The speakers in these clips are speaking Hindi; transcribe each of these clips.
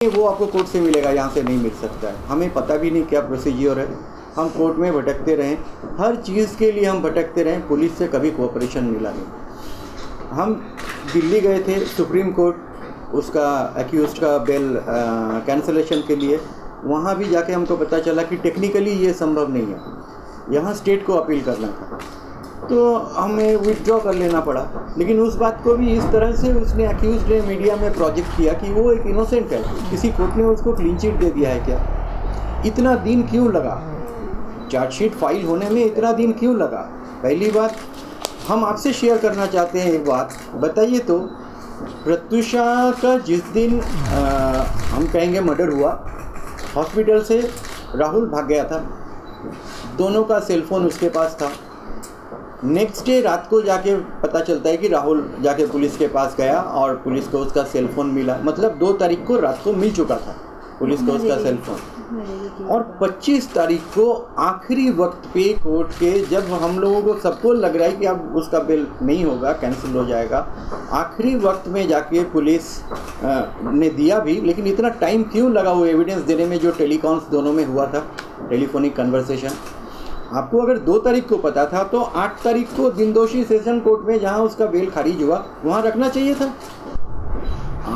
वो आपको कोर्ट से मिलेगा, यहाँ से नहीं मिल सकता है। हमें पता भी नहीं क्या प्रोसीजर है, हम कोर्ट में भटकते रहें, हर चीज़ के लिए हम भटकते रहें, पुलिस से कभी कोऑपरेशन मिला नहीं। हम दिल्ली गए थे सुप्रीम कोर्ट उसका एक्यूज्ड का बेल कैंसलेशन के लिए, वहाँ भी जाके हमको पता चला कि टेक्निकली ये संभव नहीं है, यहाँ स्टेट को अपील करना था, तो हमें विथड्रॉ कर लेना पड़ा। लेकिन उस बात को भी इस तरह से उसने एक्यूज्ड ने मीडिया में प्रोजेक्ट किया कि वो एक इनोसेंट है, किसी कोर्ट ने उसको क्लीन चिट दे दिया है क्या। इतना दिन क्यों लगा चार्जशीट फाइल होने में, इतना दिन क्यों लगा? पहली बात हम आपसे शेयर करना चाहते हैं एक बात, बताइए तो प्रत्युषा का जिस दिन हम कहेंगे मर्डर हुआ, हॉस्पिटल से राहुल भाग गया था, दोनों का सेलफोन उसके पास था। नेक्स्ट डे रात को जाके पता चलता है कि राहुल जाके पुलिस के पास गया और पुलिस को उसका सेलफोन मिला, मतलब 2 तारीख को रात को मिल चुका था पुलिस को उसका सेलफोन। और 25 तारीख को आखिरी वक्त पे कोर्ट के, जब हम लोगों को सबको लग रहा है कि अब उसका बिल नहीं होगा, कैंसिल हो जाएगा, आखिरी वक्त में जाके पुलिस ने दिया भी। लेकिन इतना टाइम क्यों लगा वो एविडेंस देने में जो टेलीकॉन्स दोनों में हुआ था, टेलीफोनिक कन्वर्सेशन? आपको अगर 2 तारीख को पता था तो 8 तारीख को दिनदोषी सेशन कोर्ट में जहां उसका बेल खारिज हुआ वहां रखना चाहिए था।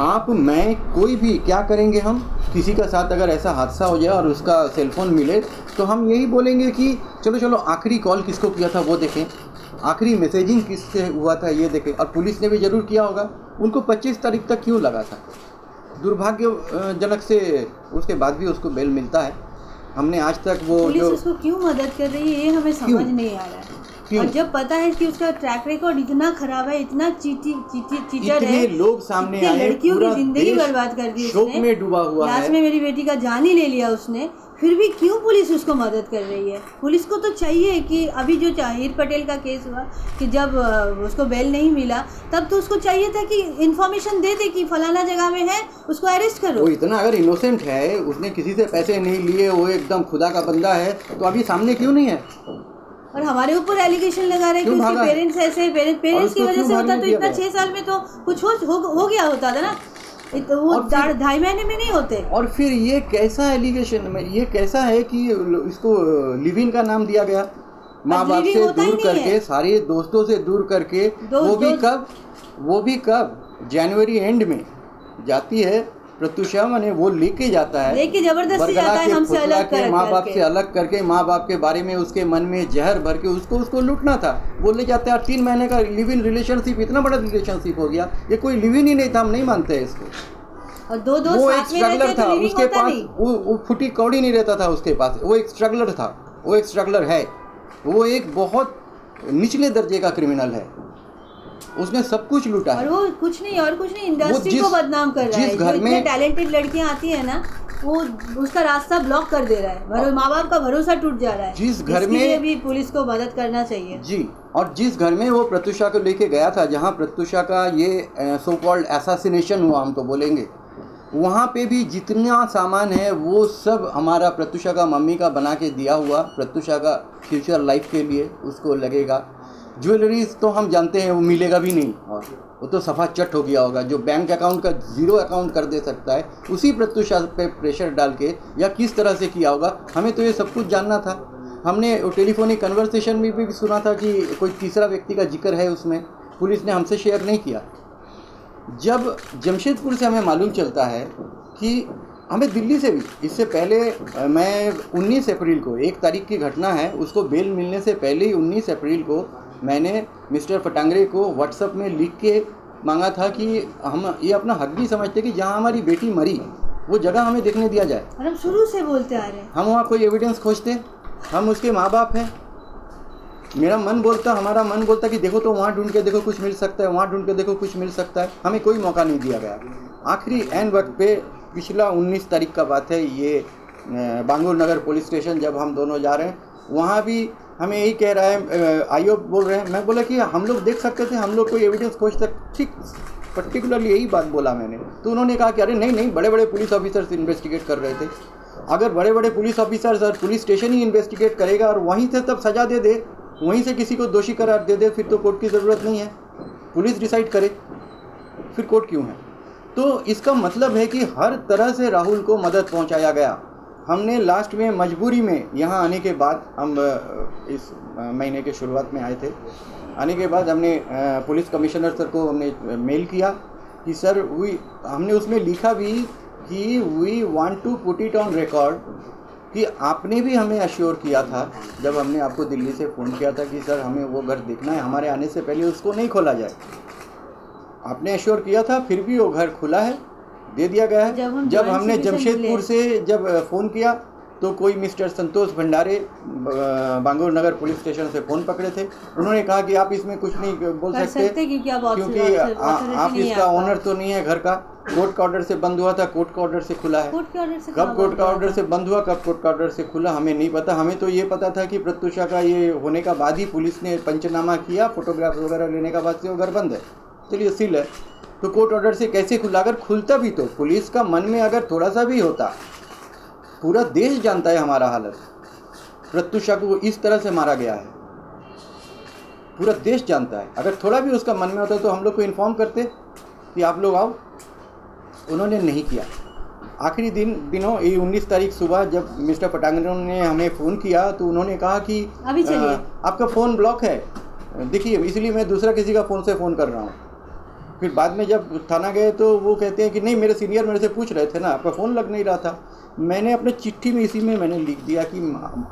आप, मैं, कोई भी क्या करेंगे? हम किसी का साथ अगर ऐसा हादसा हो जाए और उसका सेलफोन मिले तो हम यही बोलेंगे कि चलो आखिरी कॉल किसको किया था वो देखें, आखिरी मैसेजिंग किससे हुआ था ये देखें। और पुलिस ने भी ज़रूर किया होगा। उनको 25 तारीख तक क्यों लगा था? दुर्भाग्यजनक से उसके बाद भी उसको बेल मिलता है। हमने आज तक वो पुलिस जो उसको क्यों मदद कर रही है ये हमें समझ नहीं आ रहा है। और जब पता है कि उसका ट्रैक रिकॉर्ड इतना खराब है, इतना चीटर है, लोग सामने आए, लड़कियों की जिंदगी बर्बाद कर दी, शोक में डूबा हुआ है, लास्ट में मेरी बेटी का जान ही ले लिया उसने, फिर भी क्यों पुलिस उसको मदद कर रही है? पुलिस को तो चाहिए कि अभी जो चाहिर पटेल का केस हुआ कि जब उसको बेल नहीं मिला तब तो उसको चाहिए था कि इन्फॉर्मेशन दे दे कि फलाना जगह में है, उसको अरेस्ट करो। वो इतना अगर इनोसेंट है, उसने किसी से पैसे नहीं लिए, वो एकदम खुदा का बंदा है, तो अभी सामने क्यों नहीं है? और हमारे ऊपर एलिगेशन लगा रहे हैं कि उसके पेरेंट्स ऐसे, पेरेंट्स की वजह से होता तो इतना 6 साल में तो कुछ हो गया होता था ना, तो वो 2.5 महीने में नहीं होते। और फिर ये कैसा एलिगेशन में, ये कैसा है कि इसको लिव इन का नाम दिया गया, माँ बाप से दूर करके, सारे दोस्तों से दूर करके, वो भी कब जनवरी एंड में जाती है प्रत्युषा, माने वो लेके जाता है, लेके जबरदस्ती जाता है हमसे अलग करके, माँ बाप से अलग करके, माँ बाप के बारे में उसके मन में जहर भर के उसको लूटना था, वो ले जाते हैं। 3 महीने का लिव इन रिलेशनशिप, इतना बड़ा रिलेशनशिप हो गया, ये कोई लिव इन ही नहीं था, हम नहीं मानते हैं इसको। और दो वो एक स्ट्रगलर था उसके पास, वो फुटी कौड़ी नहीं रहता था उसके पास, वो एक स्ट्रगलर था, वो एक स्ट्रगलर है, वो एक बहुत निचले दर्जे का क्रिमिनल है, उसने सब कुछ लूटा है। और वो कुछ नहीं इंडस्ट्री को बदनाम कर रहा है। जिस घर में टैलेंटेड लड़कियां आती है ना, वो उसका रास्ता ब्लॉक कर दे रहा है, माँ बाप का भरोसा टूट जा रहा है। जिस घर में भी पुलिस को मदद करना चाहिए जी। और जिस घर में वो प्रत्युषा को लेके गया था, जहाँ प्रत्युषा का ये सो कॉल्ड असैसिनेशन हुआ, हम तो बोलेंगे, वहाँ पे भी जितना सामान है वो सब हमारा प्रत्युषा का मम्मी का बना के दिया हुआ, प्रत्युषा का फ्यूचर लाइफ के लिए उसको लगेगा। ज्वेलरीज तो हम जानते हैं वो मिलेगा भी नहीं, और वो तो सफ़ा चट हो गया होगा। जो बैंक अकाउंट का 0 अकाउंट कर दे सकता है, उसी प्रत्युषा पे प्रेशर डाल के या किस तरह से किया होगा, हमें तो ये सब कुछ जानना था। हमने टेलीफोनिक कन्वर्सेशन में भी सुना था कि कोई तीसरा व्यक्ति का जिक्र है उसमें, पुलिस ने हमसे शेयर नहीं किया। जब जमशेदपुर से हमें मालूम चलता है कि हमें दिल्ली से भी, इससे पहले मैं 19 अप्रैल को, 1 तारीख की घटना है, उसको बेल मिलने से पहले ही 19 अप्रैल को मैंने मिस्टर फटांगरे को व्हाट्सएप में लिख के मांगा था कि हम ये अपना हक भी समझते कि जहाँ हमारी बेटी मरी वो जगह हमें देखने दिया जाए। और हम शुरू से बोलते आ रहे हैं, हम वहाँ कोई एविडेंस खोजते, हम उसके माँ बाप हैं। हमारा मन बोलता कि देखो तो वहाँ ढूंढ के देखो कुछ मिल सकता है, वहाँ ढूंढ के देखो कुछ मिल सकता है। हमें कोई मौका नहीं दिया गया। आखिरी एन वक्त पे, पिछला 19 तारीख का बात है, ये बांगुर नगर पुलिस स्टेशन जब हम दोनों जा रहे हैं, वहाँ भी हमें यही कह रहा है, आयोग बोल रहे हैं, मैं बोला कि हम लोग देख सकते थे, हम लोग कोई एविडेंस खोज सकते, ठीक पर्टिकुलरली यही बात बोला मैंने। तो उन्होंने कहा कि अरे नहीं, बड़े बड़े पुलिस ऑफिसर्स इन्वेस्टिगेट कर रहे थे। अगर बड़े बड़े पुलिस ऑफिसर्स और पुलिस स्टेशन ही इन्वेस्टिगेट करेगा और वहीं से तब सज़ा दे दे, वहीं से किसी को दोषी करार दे दे, फिर तो कोर्ट की ज़रूरत नहीं है, पुलिस डिसाइड करे, फिर कोर्ट क्यों है? तो इसका मतलब है कि हर तरह से राहुल को मदद पहुंचाया गया। हमने लास्ट में मजबूरी में यहाँ आने के बाद, हम इस महीने के शुरुआत में आए थे, आने के बाद हमने पुलिस कमिश्नर सर को हमने मेल किया कि सर हमने उसमें लिखा भी कि we want to put it on record कि आपने भी हमें अश्योर किया था जब हमने आपको दिल्ली से फ़ोन किया था कि सर हमें वो घर देखना है, हमारे आने से पहले उसको नहीं खोला जाए। आपने अश्योर किया था, फिर भी वो घर खुला है, दे दिया गया है। जब हमने जमशेदपुर से जब फ़ोन किया तो कोई मिस्टर संतोष भंडारे बांगूर नगर पुलिस स्टेशन से फ़ोन पकड़े थे। उन्होंने कहा कि आप इसमें कुछ नहीं बोल सकते क्योंकि आप इसका ऑनर तो नहीं है घर का। कोर्ट का ऑर्डर से बंद हुआ था, कोर्ट का ऑर्डर से खुला है। कब कोर्ट का ऑर्डर से बंद हुआ, कब कोर्ट का ऑर्डर से खुला, हमें नहीं पता। हमें तो ये पता था कि प्रत्युषा का ये होने का बाद ही पुलिस ने पंचनामा किया, फोटोग्राफ वगैरह लेने का बाद से वो घर बंद है, चलिए सील है। तो कोर्ट ऑर्डर से कैसे खुला? अगर खुलता भी तो पुलिस का मन में अगर थोड़ा सा भी होता, पूरा देश जानता है हमारा हालत, प्रत्युषा को इस तरह से मारा गया है, पूरा देश जानता है। अगर थोड़ा भी उसका मन में होता तो हम लोग को इन्फॉर्म करते कि आप लोग आओ। उन्होंने नहीं किया। आखिरी दिनों ये 19 तारीख सुबह जब मिस्टर पटांगन ने हमें फ़ोन किया तो उन्होंने कहा कि अभी चलिए आपका फ़ोन ब्लॉक है, देखिए इसलिए मैं दूसरा किसी का फ़ोन से फ़ोन कर रहा हूँ। फिर बाद में जब थाना गए तो वो कहते हैं कि नहीं, मेरे सीनियर मेरे से पूछ रहे थे ना, आपका फ़ोन लग नहीं रहा था। मैंने अपने चिट्ठी में इसी में मैंने लिख दिया कि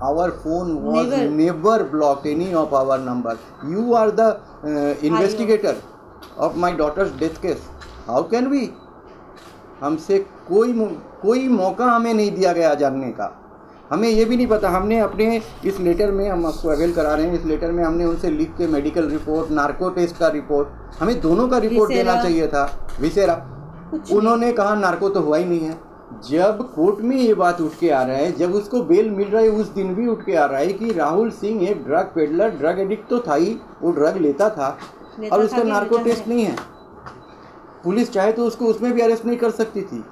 our phone was never blocked any of our number, you are the investigator of my daughter's death case, how can we. हमसे कोई मौका हमें नहीं दिया गया जानने का। हमें ये भी नहीं पता। हमने अपने इस लेटर में, हम आपको अवेल करा रहे हैं, इस लेटर में हमने उनसे लिख के मेडिकल रिपोर्ट, नार्को टेस्ट का रिपोर्ट, हमें दोनों का रिपोर्ट देना चाहिए था, विसेरा। उन्होंने कहा नार्को तो हुआ ही नहीं है। जब कोर्ट में ये बात उठ के आ रहा है, जब उसको बेल मिल रहा है, उस दिन भी उठ के आ रहा है कि राहुल सिंह एक ड्रग पेडलर, ड्रग एडिक्ट तो था ही, वो ड्रग लेता था और उसका नार्को टेस्ट नहीं है। पुलिस चाहे तो उसको उसमें भी अरेस्ट नहीं कर सकती थी।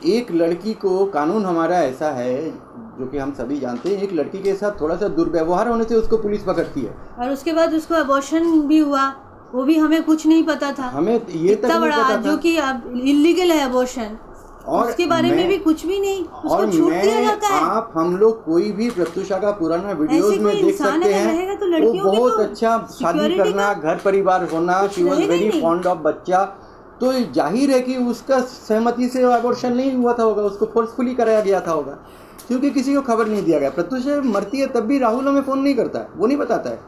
एक लड़की को, कानून हमारा ऐसा है जो कि हम सभी जानते हैं, एक लड़की के साथ थोड़ा सा दुर्व्यवहार होने से उसको पुलिस पकड़ती है। और उसके बाद उसको अबॉर्शन भी हुआ, वो भी हमें कुछ नहीं पता था। हमें ये तक नहीं पता था जो कि अब इलीगल है अबॉर्शन, और उसके बारे में भी कुछ भी नहीं, उसको छूट दिया जाता है। आप हम लोग कोई भी प्रत्युषा का पुराना वीडियोस में देख सकते हैं, तो वो बहुत अच्छा शादी करना, घर परिवार होना, she was very fond of बच्चा। तो जाहिर है कि उसका सहमति से अबॉर्शन नहीं हुआ था होगा, उसको फोर्सफुली कराया गया था होगा, क्योंकि किसी को खबर नहीं दिया गया। प्रत्युषा मरती है तब भी राहुल हमें फ़ोन नहीं करता है, वो नहीं बताता है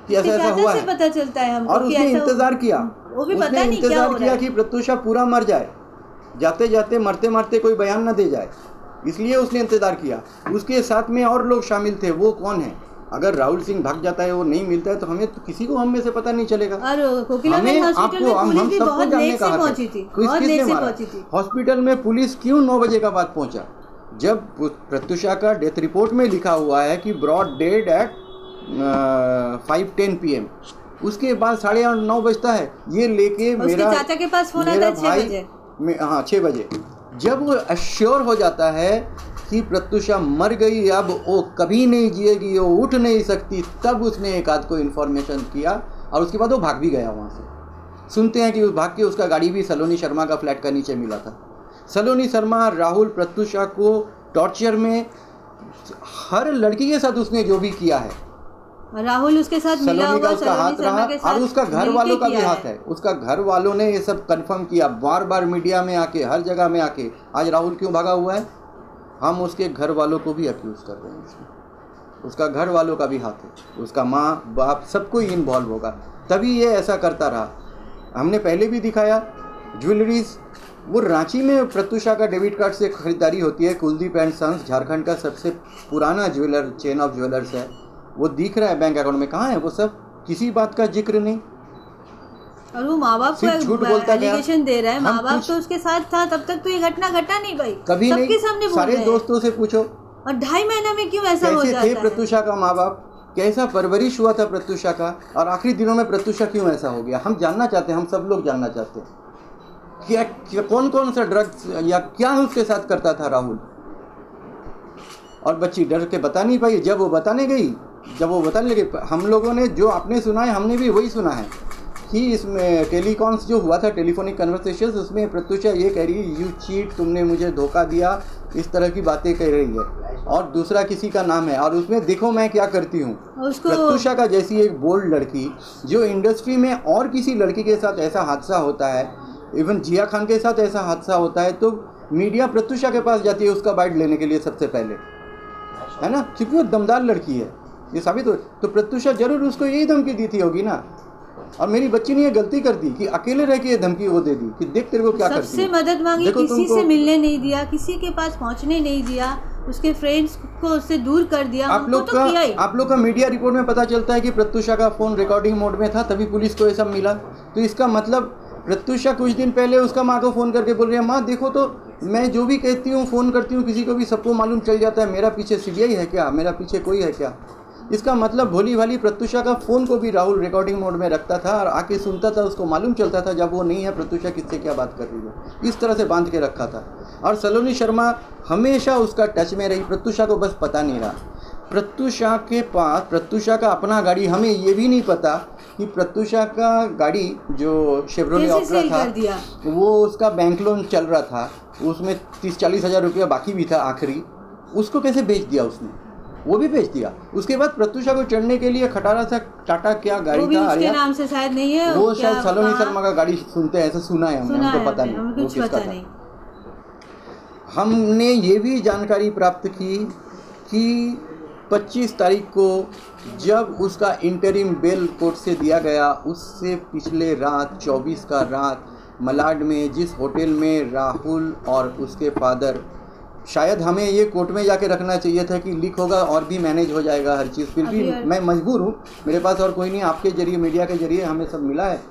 कि ऐसा ऐसा हुआ है। पता चलता है हमको, और उसने इंतज़ार किया, उसने इंतज़ार किया कि प्रत्युषा पूरा मर जाए, जाते जाते मरते मरते कोई बयान न दे जाए, इसलिए उसने इंतज़ार किया। उसके साथ में और लोग शामिल थे, वो कौन है? अगर राहुल सिंह भाग जाता है, वो नहीं मिलता है, तो हमें तो किसी को हम में से पता नहीं चलेगा। और हमें आपको हम सबको जानने का हक है। हॉस्पिटल में पुलिस क्यों 9 बजे का बाद पहुंचा? जब प्रत्युषा का डेथ रिपोर्ट में लिखा हुआ है कि ब्रॉड डेड एट 5:10 PM, उसके बाद 9:30 बजता है, ये लेके मेरा चाचा के पास फोन आता है 6 बजे। हाँ 6 बजे। जब वो अश्योर हो जाता है कि प्रत्युषा मर गई, अब वो कभी नहीं जिएगी, वो उठ नहीं सकती, तब उसने एक आध को इन्फॉर्मेशन किया और उसके बाद वो भाग भी गया वहाँ से। सुनते हैं कि उस भाग के उसका गाड़ी भी सलोनी शर्मा का फ्लैट का नीचे मिला था। सलोनी शर्मा, राहुल प्रत्युषा को टॉर्चर में, हर लड़की के साथ उसने जो भी किया है, राहुल उसके साथ मिला हुआ, उसका हाथ रहा, और उसका घर वालों का भी हाथ है। उसका घर वालों ने ये सब कंफर्म किया, बार बार मीडिया में आके, हर जगह में आके। आज राहुल क्यों भागा हुआ है? हम उसके घर वालों को भी अक्यूज़ कर रहे हैं इसमें। उसका घर वालों का भी हाथ है, उसका माँ बाप सब कोई इन्वॉल्व होगा, तभी ये ऐसा करता रहा। हमने पहले भी दिखाया ज्वेलरीज, वो रांची में प्रत्युषा का डेबिट कार्ड से ख़रीदारी होती है। कुलदीप एंड सन्स झारखंड का सबसे पुराना ज्वेलर चेन ऑफ ज्वेलर्स है, वो दिख रहा है बैंक अकाउंट में। कहाँ है वो सब? किसी बात का जिक्र नहीं। और वो माँ बाप को झूठ बोलता एलिगेशन दे रहा है। माँ बाप तो उसके साथ था तब तक, तो ये घटना घटा नहीं भाई, कभी नहीं। सारे दोस्तों से पूछो। और 2.5 महीने में क्यों ऐसा हो जाता है? कैसे थे प्रत्युषा का माँ बाप, कैसा परवरिश हुआ था प्रत्युषा का, और आखिरी दिनों में प्रत्युषा क्यों ऐसा हो गया? हम जानना चाहते हैं, हम सब लोग जानना चाहते हैं। क्या कौन कौन सा ड्रग्स या क्या उसके साथ करता था राहुल? और बच्ची डर के बता नहीं पाई। जब वो बताने लगे, हम लोगों ने जो आपने सुना है, हमने भी वही सुना है कि इसमें टेलीकॉन्स जो हुआ था, टेलीफोनिक कन्वर्सेशंस, उसमें प्रत्युषा ये कह रही है यू चीट, तुमने मुझे धोखा दिया, इस तरह की बातें कह रही है, और दूसरा किसी का नाम है, और उसमें देखो मैं क्या करती हूँ। प्रत्युषा का जैसी एक बोल्ड लड़की, जो इंडस्ट्री में और किसी लड़की के साथ ऐसा हादसा होता है, इवन जिया खान के साथ ऐसा हादसा होता है, तो मीडिया प्रत्युषा के पास जाती है उसका बाइट लेने के लिए सबसे पहले, है ना, क्योंकि वो दमदार लड़की है, ये साबित हो। तो प्रत्युषा जरूर उसको यही धमकी दी थी होगी ना, और मेरी बच्ची ने ये गलती कर दी कि अकेले रह के ये धमकी वो दे दी कि देख तेरे को क्या करती है। सबसे मदद मांगी, किसी से मिलने नहीं दिया, किसी के पास पहुंचने नहीं दिया, उसके फ्रेंड्स को उससे दूर कर दिया। आप लोग का मीडिया रिपोर्ट में पता चलता है कि प्रत्युषा का फ़ोन रिकॉर्डिंग मोड में था, तभी पुलिस को ये सब मिला। तो इसका मतलब प्रत्युषा कुछ दिन पहले उसका माँ को फ़ोन करके बोल रही है, माँ देखो तो मैं जो भी कहती हूँ, फ़ोन करती हूँ किसी को भी, सबको मालूम चल जाता है, मेरा पीछे सीबीआई है क्या, मेरा पीछे कोई है क्या। इसका मतलब भोली भाली प्रत्युषा का फ़ोन को भी राहुल रिकॉर्डिंग मोड में रखता था और आके सुनता था, उसको मालूम चलता था जब वो नहीं है प्रत्युषा किससे क्या बात कर रही है, इस तरह से बांध के रखा था। और सलोनी शर्मा हमेशा उसका टच में रही, प्रत्युषा को बस पता नहीं रहा। प्रत्युषा के पास प्रत्युषा का अपना गाड़ी, हमें ये भी नहीं पता कि प्रत्युषा का गाड़ी जो शेवरोले ऑप्रा था, वो उसका बैंक लोन चल रहा था, उसमें 30-40 हज़ार रुपया बाकी भी था आखिरी, उसको कैसे बेच दिया उसने, वो भी बेच दिया। उसके बाद प्रत्युषा को चढ़ने के लिए खटारा सा टाटा क्या गाड़ी था, उसके नाम से शायद नहीं है, वो शायद सलोनी शर्मा का गाड़ी सुनते हैं, ऐसा सुना है हमने, हमको पता नहीं वो किसका था। हमने ये भी जानकारी प्राप्त की कि 25 तारीख को जब उसका इंटरिम बेल कोर्ट से दिया गया, उससे पिछले रात 24 का रात मलाड में जिस होटल में राहुल और उसके फादर, शायद हमें ये कोर्ट में जाके रखना चाहिए था कि लीक होगा और भी मैनेज हो जाएगा हर चीज़, फिर भी मैं मजबूर हूँ, मेरे पास और कोई नहीं, आपके जरिए मीडिया के जरिए हमें सब मिला है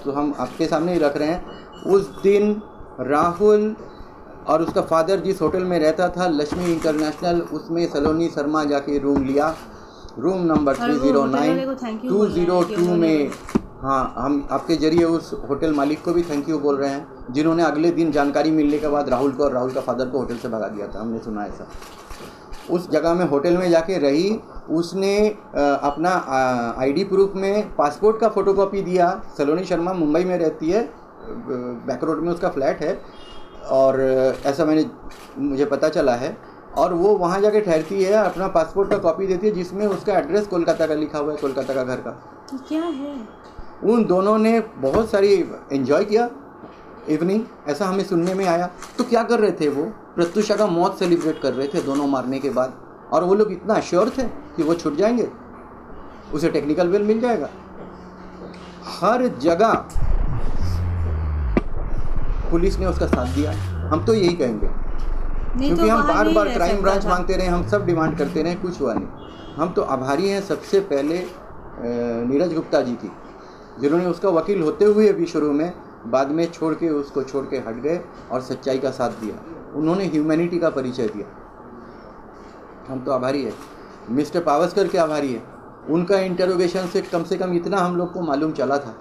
तो हम आपके सामने ही रख रहे हैं। उस दिन राहुल और उसका फादर जिस होटल में रहता था, लक्ष्मी इंटरनेशनल, उसमें सलोनी शर्मा जाके रूम लिया, रूम नंबर 309 202 में। हाँ, हम आपके जरिए उस होटल मालिक को भी थैंक यू बोल रहे हैं, जिन्होंने अगले दिन जानकारी मिलने के बाद राहुल को और राहुल का फादर को होटल से भगा दिया था, हमने सुना ऐसा। उस जगह में होटल में जाके रही, उसने अपना आईडी प्रूफ में पासपोर्ट का फ़ोटोकॉपी दिया। सलोनी शर्मा मुंबई में रहती है, बैक रोड में उसका फ्लैट है, और ऐसा मुझे पता चला है, और वो वहाँ जाके ठहरती है, अपना पासपोर्ट का कॉपी देती है जिसमें उसका एड्रेस कोलकाता का लिखा हुआ है, कोलकाता का घर का। क्या है, उन दोनों ने बहुत सारी एंजॉय किया इवनिंग, ऐसा हमें सुनने में आया। तो क्या कर रहे थे वो, प्रत्युषा का मौत सेलिब्रेट कर रहे थे दोनों मारने के बाद, और वो लोग इतना श्योर थे कि वो छूट जाएंगे, उसे टेक्निकल बेल मिल जाएगा। हर जगह पुलिस ने उसका साथ दिया, हम तो यही कहेंगे, क्योंकि हम बार बार क्राइम ब्रांच मांगते रहे, हम सब डिमांड करते रहे, कुछ हुआ नहीं। हम तो आभारी हैं सबसे पहले नीरज गुप्ता जी की, जिन्होंने उसका वकील होते हुए भी शुरू में, बाद में छोड़ के हट गए और सच्चाई का साथ दिया, उन्होंने ह्यूमैनिटी का परिचय दिया। हम तो आभारी है, मिस्टर पावस्कर के आभारी है, उनका इंटरोगेशन से कम इतना हम लोग को मालूम चला था।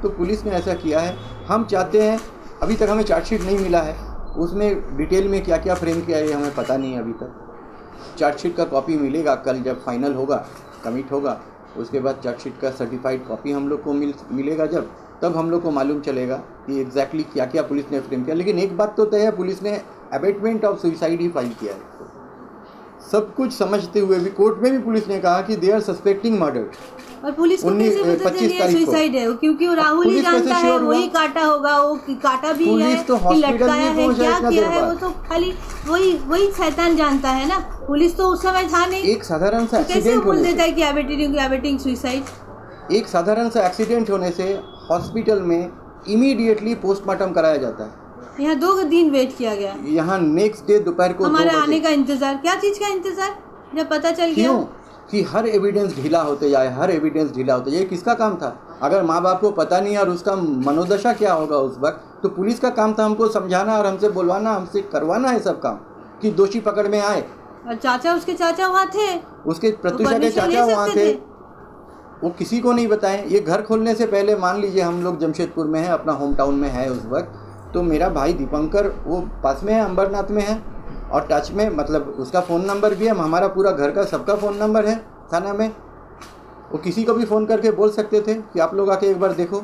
तो पुलिस ने ऐसा किया है। हम चाहते हैं, अभी तक हमें चार्जशीट नहीं मिला है, उसमें डिटेल में क्या क्या फ्रेम किया है हमें पता नहीं है अभी तक। चार्जशीट का कॉपी मिलेगा कल, जब फाइनल होगा, कमिट होगा, उसके बाद चार्जशीट का सर्टिफाइड कॉपी हम लोग को मिलेगा, जब तब हम लोग को मालूम चलेगा कि एग्जैक्टली क्या क्या पुलिस ने फ्रेम किया। लेकिन एक बात तो तय है, पुलिस ने अबेटमेंट ऑफ सुसाइड ही फाइल किया है। सब कुछ समझते हुए भी कोर्ट में भी पुलिस ने कहा कि दे आर सस्पेक्टिंग मर्डर, और पुलिस को कैसे पता चलिए सुसाइड है, क्योंकि वो राहुल ही जानता है, वही काटा होगा, वो काटा भी है कि लटकाया है, क्या किया है, वो तो खाली वही शैतान जानता है ना। पुलिस तो उस समय था नहीं, एक साधारण सा कैसे बोल देता है कि अबेटिंग सुसाइड। एक साधारण सा एक्सीडेंट होने से हॉस्पिटल में इमीडिएटली पोस्टमार्टम कराया जाता है। यहाँ 2 दिन वेट किया गया, यहाँ नेक्स्ट डे दोपहर को हमारे आने का इंतजार। क्या चीज़ का इंतजार, जब पता चल गया कि हर एविडेंस ढीला होते जाए, किसका काम था? अगर माँ बाप को पता नहीं और उसका मनोदशा क्या होगा उस वक्त, तो पुलिस का काम था हमको समझाना और हमसे बुलवाना, हमसे करवाना है सब काम कि दोषी पकड़ में आए। और उसके चाचा वहाँ थे, उसके प्रत्युषा के चाचा वहाँ थे, वो किसी को नहीं बताएं। ये घर खोलने से पहले मान लीजिए हम लोग जमशेदपुर में है, अपना होम टाउन में है उस वक्त, तो मेरा भाई दीपंकर वो पास में है, अंबरनाथ में है और टच में, मतलब उसका फ़ोन नंबर भी है, हमारा पूरा घर का सबका फ़ोन नंबर है थाना में। वो किसी को भी फ़ोन करके बोल सकते थे कि आप लोग आके एक बार देखो।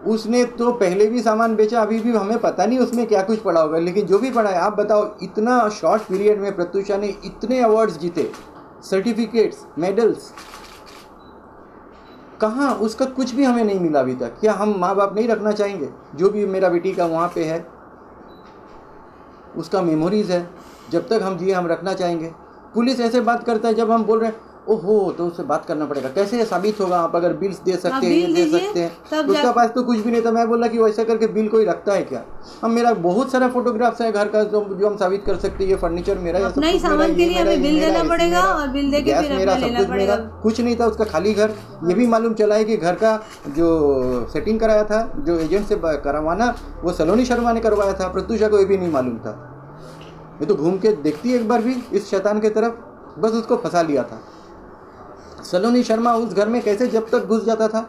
उसने तो पहले भी सामान बेचा, अभी भी हमें पता नहीं उसमें क्या कुछ पड़ा होगा, लेकिन जो भी पड़ा है, आप बताओ इतना शॉर्ट पीरियड में प्रत्युषा ने इतने अवार्ड्स जीते, सर्टिफिकेट्स, मेडल्स, कहाँ उसका कुछ भी हमें नहीं मिला अभी तक। क्या हम माँ बाप नहीं रखना चाहेंगे? जो भी मेरा बेटी का वहाँ पे है उसका मेमोरीज़ है, जब तक हम जिए हम रखना चाहेंगे। पुलिस ऐसे बात करता है जब हम बोल रहे हैं ओहो, तो उससे बात करना पड़ेगा, कैसे साबित होगा? आप अगर बिल्स दे सकते हैं, ये दे सकते हैं, उसका पास तो कुछ भी नहीं था। मैं बोला कि वैसा करके बिल कोई रखता है क्या? हम मेरा बहुत सारा फोटोग्राफ्स है घर का जो हम साबित कर सकते हैं, ये फर्नीचर मेरा है, नहीं सामान के लिए हमें बिल देना पड़ेगा और बिल दे के फिर मेरा, सब कुछ मेरा, कुछ नहीं था उसका, खाली घर। ये भी मालूम चला है कि घर का जो सेटिंग कराया था, जो एजेंट से करवाना, वो सलोनी शर्मा ने करवाया था। प्रत्युषा को ये भी नहीं मालूम था। ये तो घूम के देखती है एक बार भी इस शैतान के तरफ, बस उसको फंसा लिया था। सलोनी शर्मा उस घर में कैसे जब तक घुस जाता था?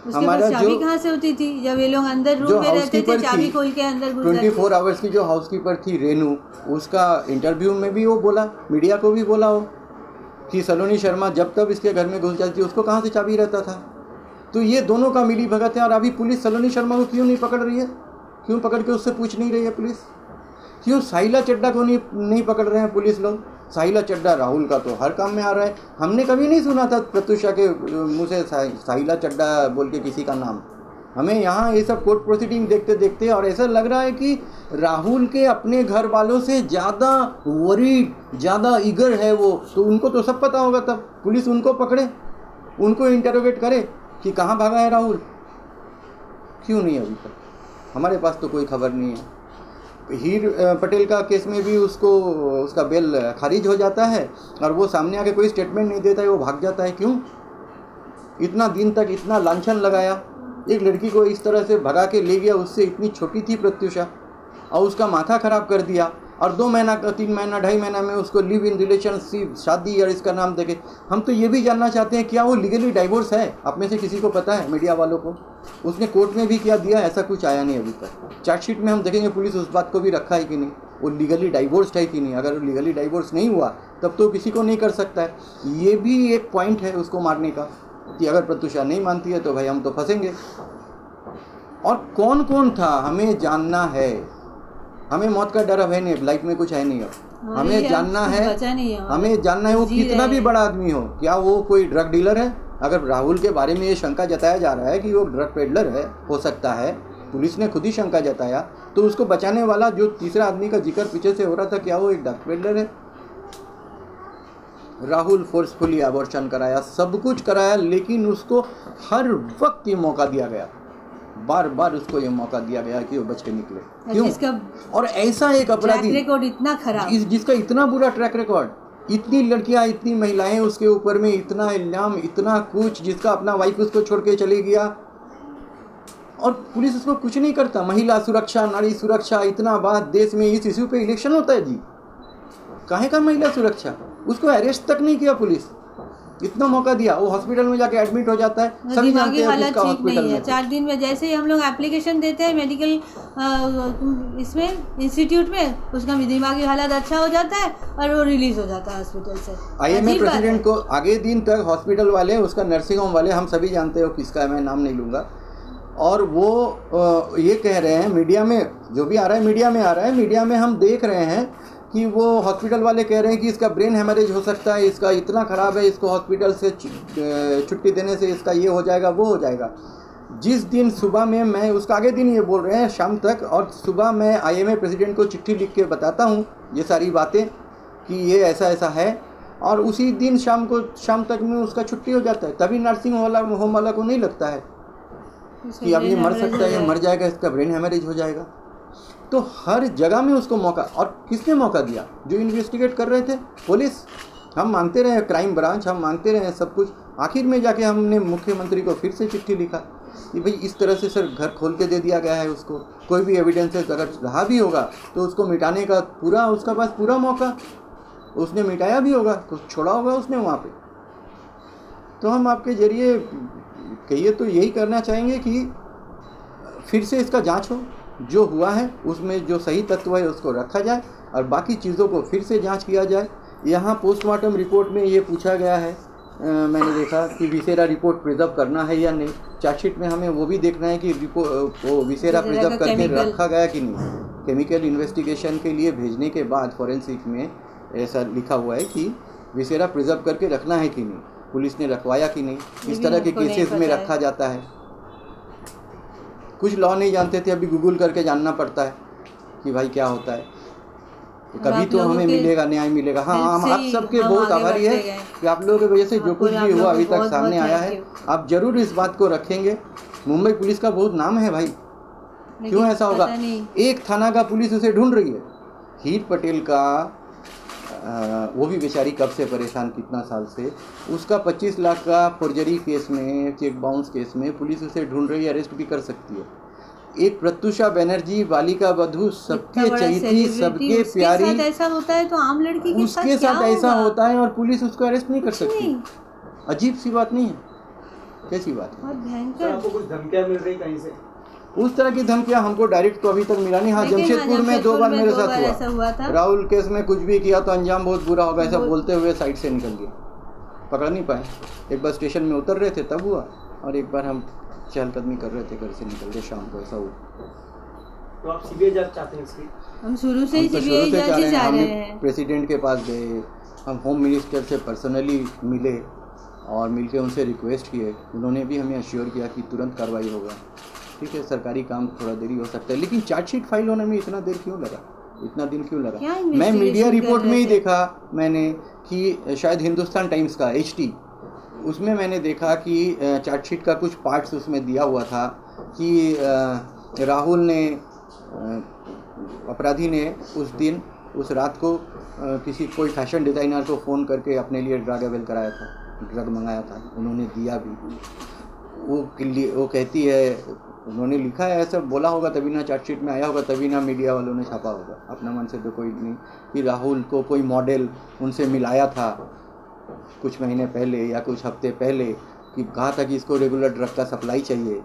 हमारा चाबी कहाँ से होती थी जब ये लोग अंदर रूम में रहते थे? चाबी खोल के अंदर घुस जाते। 24 आवर्स की जो हाउसकीपर थी रेनू, उसका इंटरव्यू में भी वो बोला, मीडिया को भी बोला हो कि सलोनी शर्मा जब तक इसके घर में घुस जाती उसको कहाँ से चाबी रहता था। तो ये दोनों का मिली भगत है। और अभी पुलिस सलोनी शर्मा को क्यों नहीं पकड़ रही है? क्यों पकड़ के उससे पूछ नहीं रही है पुलिस? क्यों साहिला चड्डा को नहीं पकड़ रहे हैं पुलिस लोग? साहिला चड्डा राहुल का तो हर काम में आ रहा है। हमने कभी नहीं सुना था प्रत्युषा के मुँह से साहिला चड्डा बोल के किसी का नाम। हमें यहाँ ये सब कोर्ट प्रोसीडिंग देखते देखते और ऐसा लग रहा है कि राहुल के अपने घर वालों से ज़्यादा वरीड, ज़्यादा ईगर है वो। तो उनको तो सब पता होगा, तब पुलिस उनको पकड़े, उनको इंटरोगेट करे कि कहाँ भागा है राहुल। क्यों नहीं अभी तक? हमारे पास तो कोई खबर नहीं है। हीर पटेल का केस में भी उसका बेल खारिज हो जाता है और वो सामने आके कोई स्टेटमेंट नहीं देता है, वो भाग जाता है। क्यों? इतना दिन तक इतना लांछन लगाया, एक लड़की को इस तरह से भगा के ले गया, उससे इतनी छोटी थी प्रत्युषा, और उसका माथा ख़राब कर दिया। और 2 महीना 3 महीना 2.5 महीना में उसको लिव इन रिलेशनशिप, शादी और इसका नाम देके। हम तो ये भी जानना चाहते हैं क्या वो लीगली डाइवोर्स है? आप में से किसी को पता है? मीडिया वालों को उसने कोर्ट में भी क्या दिया? ऐसा कुछ आया नहीं अभी तक। चार्जशीट में हम देखेंगे पुलिस उस बात को भी रखा है कि नहीं, वो लीगली डाइवोर्स है कि नहीं। अगर लीगली डाइवोर्स नहीं हुआ तब तो किसी को नहीं कर सकता है। ये भी एक पॉइंट है उसको मारने का कि अगर प्रत्युषा नहीं मानती है तो भाई हम तो फंसेंगे। और कौन कौन था हमें जानना है। हमें मौत का डर अब है नहीं, लाइफ में कुछ है नहीं। अब हमें जानना है, हमें जानना है वो कितना भी बड़ा आदमी हो, क्या वो कोई ड्रग डीलर है? अगर राहुल के बारे में ये शंका जताया जा रहा है कि वो ड्रग पेडलर है, हो सकता है, पुलिस ने खुद ही शंका जताया, तो उसको बचाने वाला जो तीसरा आदमी का जिक्र पीछे से हो रहा था, क्या वो एक ड्रग पेडलर है? राहुल फोर्सफुली अबॉर्शन कराया, सब कुछ कराया, लेकिन उसको हर वक्त ये मौका दिया गया, बार बार उसको ये मौका दिया गया कि वो बच के निकले। क्यों? और ऐसा एक अपराधी रिकॉर्ड इतना खराब, जिसका इतना बुरा ट्रैक रिकॉर्ड, इतनी लड़कियां, इतनी महिलाएं उसके ऊपर में, इतना इल्जाम, इतना कुछ, जिसका अपना वाइफ उसको छोड़ के चली गया और पुलिस उसको कुछ नहीं करता। महिला सुरक्षा, नारी सुरक्षा, इतना बात देश में इस इश्यू पे इलेक्शन होता है जी, काहे का महिला सुरक्षा? उसको अरेस्ट तक नहीं किया पुलिस, इतना मौका दिया, वो हॉस्पिटल में जाके एडमिट हो जाता है, सभी जानते हैं उसका हॉस्पिटल में। 4 दिन में जैसे ही हम लोग एप्लीकेशन देते हैं मेडिकल इसमें इंस्टीट्यूट में, उसका दिमागी हालत अच्छा हो जाता है और वो रिलीज हो जाता है हॉस्पिटल से। आईएमए प्रेसिडेंट को आगे दिन तक हॉस्पिटल वाले, उसका नर्सिंग होम वाले, हम सभी जानते हो किसका है, मैं नाम नहीं लूँगा, और वो ये कह रहे हैं मीडिया में, जो भी आ रहा है मीडिया में आ रहा है, मीडिया में हम देख रहे हैं कि वो हॉस्पिटल वाले कह रहे हैं कि इसका ब्रेन हेमरेज हो सकता है, इसका इतना ख़राब है, इसको हॉस्पिटल से छुट्टी देने से इसका ये हो जाएगा, वो हो जाएगा। जिस दिन सुबह में मैं, उसका आगे दिन ये बोल रहे हैं शाम तक, और सुबह मैं आईएमए प्रेसिडेंट को चिट्ठी लिख के बताता हूँ ये सारी बातें कि ये ऐसा ऐसा है, और उसी दिन शाम तक में उसका छुट्टी हो जाता है। तभी नर्सिंग होम वाला को नहीं लगता है कि अब ये मर सकता है, ये मर जाएगा, इसका ब्रेन हेमरेज हो जाएगा। तो हर जगह में उसको मौका, और किसने मौका दिया? जो इन्वेस्टिगेट कर रहे थे, पुलिस। हम मांगते रहे, क्राइम ब्रांच, हम मांगते रहे सब कुछ। आखिर में जाके हमने मुख्यमंत्री को फिर से चिट्ठी लिखा कि भाई इस तरह से सर घर खोल के दे दिया गया है उसको, कोई भी एविडेंसेस अगर रहा भी होगा तो उसको मिटाने का पूरा, उसका पास पूरा मौका, उसने मिटाया भी होगा, कुछ छोड़ा होगा उसने वहाँ पे। तो हम आपके जरिए कहिए तो यही करना चाहेंगे कि फिर से इसका जांच हो, जो हुआ है उसमें जो सही तत्व है उसको रखा जाए, और बाकी चीज़ों को फिर से जांच किया जाए। यहाँ पोस्टमार्टम रिपोर्ट में ये पूछा गया है मैंने देखा कि विसेरा रिपोर्ट प्रिजर्व करना है या नहीं। चार्जशीट में हमें वो भी देखना है कि रिपोर्ट वो विसेरा प्रिजर्व करके रखा गया कि नहीं। केमिकल इन्वेस्टिगेशन के लिए भेजने के बाद फॉरेंसिक में ऐसा लिखा हुआ है कि विसेरा प्रिजर्व करके रखना है कि नहीं, पुलिस ने रखवाया कि नहीं। इस तरह के केसेस में रखा जाता है। कुछ लॉ नहीं जानते थे, अभी गूगल करके जानना पड़ता है कि भाई क्या होता है। कभी तो हमें मिलेगा, न्याय मिलेगा। हाँ, हम आप सबके बहुत आभारी है कि आप लोगों की वजह से जो कुछ भी हुआ अभी तक सामने आया है। आप जरूर इस बात को रखेंगे। मुंबई पुलिस का बहुत नाम है भाई, क्यों ऐसा होगा? एक थाना का पुलिस उसे ढूंढ रही है। हीर पटेल का वो भी बेचारी कब से परेशान, कितना साल से, उसका 25 लाख का फॉर्जरी केस में, चेक बाउंस केस में पुलिस उसे ढूंढ रही है, अरेस्ट भी कर सकती है। एक प्रत्युषा बनर्जी, बालिका वधू, सबके चहेती, सबके प्यारी, उसके साथ ऐसा होता है तो आम लड़की के उसके साथ ऐसा होता है और पुलिस उसको अरेस्ट नहीं कर सकती। अजीब सी बात नहीं है? कैसी बात है? बहुत भयंकर। आपको कुछ धमकियां मिल रही कहीं से? उस तरह की धमकियां हमको डायरेक्ट तो अभी तक मिला नहीं। हाँ, जमशेदपुर में 2 बार मेरे साथ हुआ था। राहुल केस में कुछ भी किया तो अंजाम बहुत बुरा होगा, ऐसा बोलते हुए साइड से निकल गया, पकड़ नहीं पाए। एक बार स्टेशन में उतर रहे थे तब हुआ, और एक बार हम चहलकदमी कर रहे थे, घर से निकल रहे शाम को, ऐसा हुआ। तो आप सीबीआई जांच चाहते हैं इसकी? हम शुरू से ही सीबीआई जांच चाह रहे हैं। प्रेसिडेंट के पास गए, हम होम मिनिस्टर से पर्सनली मिले और मिलके उनसे रिक्वेस्ट किए। उन्होंने भी हमें अश्योर किया कि तुरंत कार्रवाई होगा। ठीक है, सरकारी काम थोड़ा देरी हो सकता है, लेकिन चार्जशीट फाइल होने में इतना देर क्यों लगा, इतना दिन क्यों लगा? मैं मीडिया रिपोर्ट में ही देखा मैंने कि शायद हिंदुस्तान टाइम्स का HT, उसमें मैंने देखा कि चार्जशीट का कुछ पार्ट्स उसमें दिया हुआ था कि राहुल ने, अपराधी ने उस दिन, उस रात को कोई फैशन डिज़ाइनर को फ़ोन करके अपने लिए ड्रग अवेल कराया था, ड्रग मंगाया था, उन्होंने दिया भी। वो कहती है, उन्होंने लिखा है, ऐसा बोला होगा तभी ना चार्जशीट में आया होगा, तभी ना मीडिया वालों ने छापा होगा। अपना मन से तो कोई नहीं कि राहुल को कोई मॉडल उनसे मिलाया था कुछ महीने पहले या कुछ हफ्ते पहले, कि कहा था कि इसको रेगुलर ड्रग का सप्लाई चाहिए।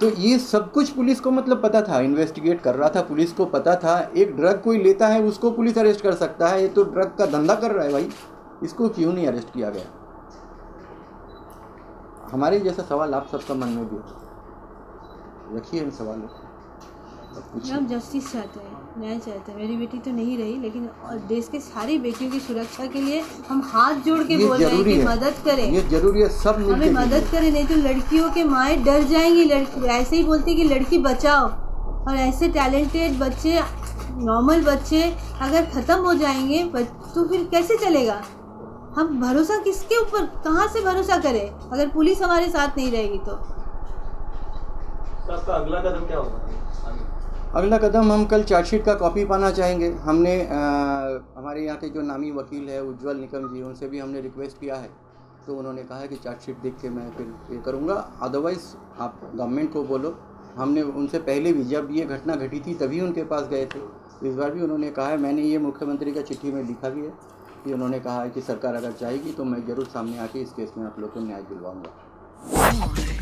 तो ये सब कुछ पुलिस को मतलब पता था, इन्वेस्टिगेट कर रहा था, पुलिस को पता था। एक ड्रग कोई लेता है उसको पुलिस अरेस्ट कर सकता है, ये तो ड्रग का धंधा कर रहा है भाई, इसको क्यों नहीं अरेस्ट किया गया? हमारे जैसा सवाल आप सबका मन में भी रखिए इन सवालों को। हम जस्टिस चाहते हैं, न्याय चाहते हैं। मेरी बेटी तो नहीं रही, लेकिन देश के सारी बेटियों की सुरक्षा के लिए हम हाथ जोड़ के बोल रहे हैं कि मदद करें। ये जरूरी है, सब हमें मदद करें, नहीं तो लड़कियों के माएँ डर जाएंगी। लड़की ऐसे ही बोलती कि लड़की बचाओ, और ऐसे टैलेंटेड बच्चे, नॉर्मल बच्चे अगर ख़त्म हो जाएंगे तो फिर कैसे चलेगा? हम भरोसा किसके ऊपर, कहाँ से भरोसा करें अगर पुलिस हमारे साथ नहीं रहेगी तो? आपका अगला कदम क्या होगा? अगला कदम हम कल चार्जशीट का कॉपी पाना चाहेंगे। हमने हमारे यहाँ के जो नामी वकील है उज्ज्वल निकम जी, उनसे भी हमने रिक्वेस्ट किया है, तो उन्होंने कहा है कि चार्जशीट देख के मैं फिर ये करूँगा। अदरवाइज़ आप गवर्नमेंट को बोलो। हमने उनसे पहले भी जब ये घटना घटी थी तभी उनके पास गए थे, इस बार भी उन्होंने कहा है, मैंने ये मुख्यमंत्री का चिट्ठी में लिखा भी है कि उन्होंने कहा है कि सरकार अगर चाहेगी तो मैं ज़रूर सामने आके इस केस में आप लोग को न्याय दिलवाऊँगा।